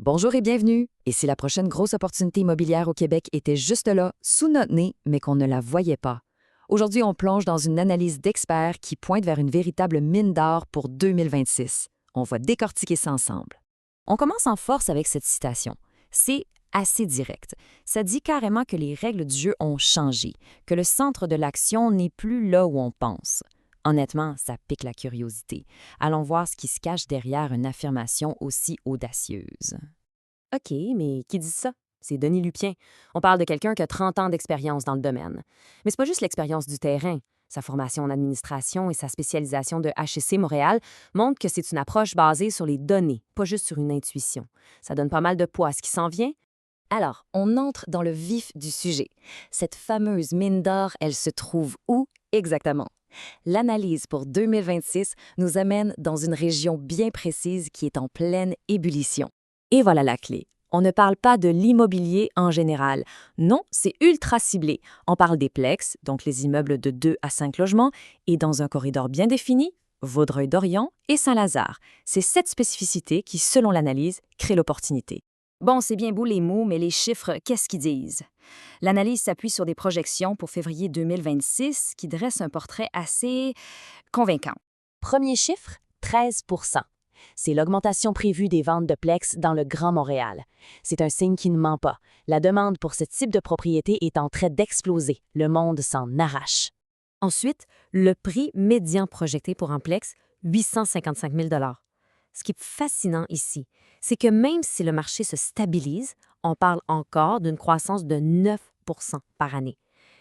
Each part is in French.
Bonjour et bienvenue! Et si la prochaine grosse opportunité immobilière au Québec était juste là, sous notre nez, mais qu'on ne la voyait pas? Aujourd'hui, on plonge dans une analyse d'experts qui pointe vers une véritable mine d'or pour 2026. On va décortiquer ça ensemble. On commence en force avec cette citation. C'est assez direct. Ça dit carrément que les règles du jeu ont changé, que le centre de l'action n'est plus là où on pense. Honnêtement, ça pique la curiosité. Allons voir ce qui se cache derrière une affirmation aussi audacieuse. OK, mais qui dit ça? C'est Denis Lupien. On parle de quelqu'un qui a 30 ans d'expérience dans le domaine. Mais c'est pas juste l'expérience du terrain. Sa formation en administration et sa spécialisation de HEC Montréal montrent que c'est une approche basée sur les données, pas juste sur une intuition. Ça donne pas mal de poids à ce qui s'en vient. Alors, on entre dans le vif du sujet. Cette fameuse mine d'or, elle se trouve où exactement? L'analyse pour 2026 nous amène dans une région bien précise qui est en pleine ébullition. Et voilà la clé. On ne parle pas de l'immobilier en général. Non, c'est ultra ciblé. On parle des plex, donc les immeubles de 2 à 5 logements, et dans un corridor bien défini, Vaudreuil-Dorion et Saint-Lazare. C'est cette spécificité qui, selon l'analyse, crée l'opportunité. Bon, c'est bien beau les mots, mais les chiffres, qu'est-ce qu'ils disent? L'analyse s'appuie sur des projections pour février 2026 qui dressent un portrait assez convaincant. Premier chiffre, 13 C'est l'augmentation prévue des ventes de plex dans le Grand Montréal. C'est un signe qui ne ment pas. La demande pour ce type de propriété est en train d'exploser. Le monde s'en arrache. Ensuite, le prix médian projeté pour un plex, 855 000 $. Ce qui est fascinant ici, c'est que même si le marché se stabilise, on parle encore d'une croissance de 9 par année.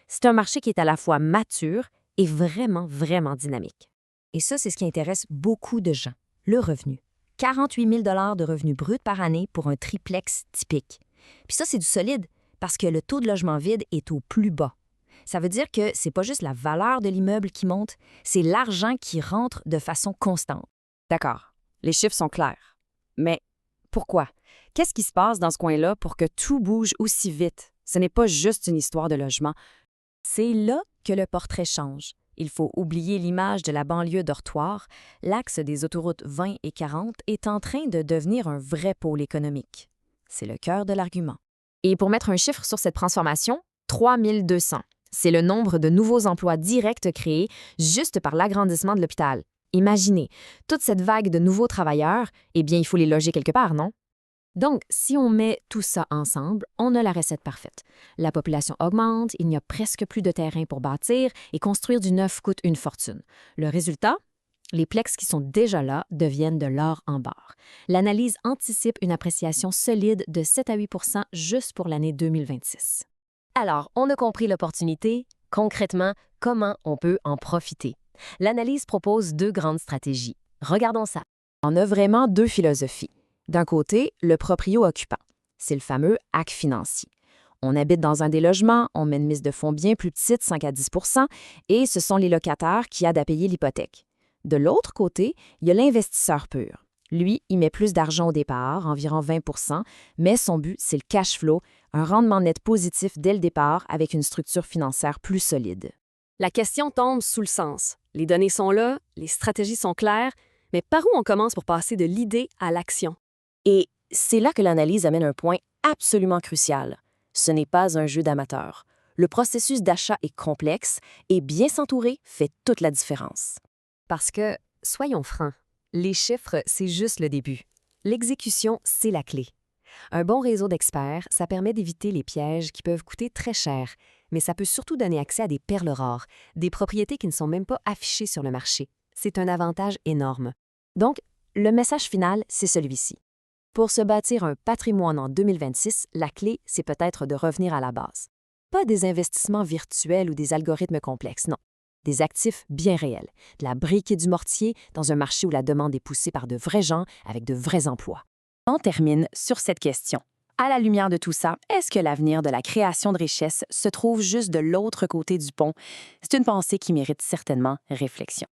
C'est un marché qui est à la fois mature et vraiment, vraiment dynamique. Et ça, c'est ce qui intéresse beaucoup de gens, le revenu. 48 000 $ de revenus bruts par année pour un triplex typique. Puis ça, c'est du solide parce que le taux de logement vide est au plus bas. Ça veut dire que c'est pas juste la valeur de l'immeuble qui monte, c'est l'argent qui rentre de façon constante. D'accord. Les chiffres sont clairs. Mais pourquoi? Qu'est-ce qui se passe dans ce coin-là pour que tout bouge aussi vite? Ce n'est pas juste une histoire de logement. C'est là que le portrait change. Il faut oublier l'image de la banlieue dortoir. L'axe des autoroutes 20 et 40 est en train de devenir un vrai pôle économique. C'est le cœur de l'argument. Et pour mettre un chiffre sur cette transformation, 3200. C'est le nombre de nouveaux emplois directs créés juste par l'agrandissement de l'hôpital. Imaginez, toute cette vague de nouveaux travailleurs, eh bien, il faut les loger quelque part, non? Donc, si on met tout ça ensemble, on a la recette parfaite. La population augmente, il n'y a presque plus de terrain pour bâtir et construire du neuf coûte une fortune. Le résultat? Les plex qui sont déjà là deviennent de l'or en barre. L'analyse anticipe une appréciation solide de 7 à 8 % juste pour l'année 2026. Alors, on a compris l'opportunité. Concrètement, comment on peut en profiter? L'analyse propose 2 grandes stratégies. Regardons ça. On a vraiment 2 philosophies. D'un côté, le proprio-occupant. C'est le fameux hack financier. On habite dans un des logements, on met une mise de fonds bien plus petite, 5 à 10 % et ce sont les locataires qui aident à payer l'hypothèque. De l'autre côté, il y a l'investisseur pur. Lui, il met plus d'argent au départ, environ 20 % mais son but, c'est le cash flow, un rendement net positif dès le départ avec une structure financière plus solide. La question tombe sous le sens. Les données sont là, les stratégies sont claires, mais par où on commence pour passer de l'idée à l'action? Et c'est là que l'analyse amène un point absolument crucial. Ce n'est pas un jeu d'amateur. Le processus d'achat est complexe et bien s'entourer fait toute la différence. Parce que, soyons francs, les chiffres, c'est juste le début. L'exécution, c'est la clé. Un bon réseau d'experts, ça permet d'éviter les pièges qui peuvent coûter très cher, mais ça peut surtout donner accès à des perles rares, des propriétés qui ne sont même pas affichées sur le marché. C'est un avantage énorme. Donc, le message final, c'est celui-ci. Pour se bâtir un patrimoine en 2026, la clé, c'est peut-être de revenir à la base. Pas des investissements virtuels ou des algorithmes complexes, non. Des actifs bien réels, de la brique et du mortier dans un marché où la demande est poussée par de vrais gens avec de vrais emplois. On termine sur cette question. À la lumière de tout ça, est-ce que l'avenir de la création de richesses se trouve juste de l'autre côté du pont? C'est une pensée qui mérite certainement réflexion.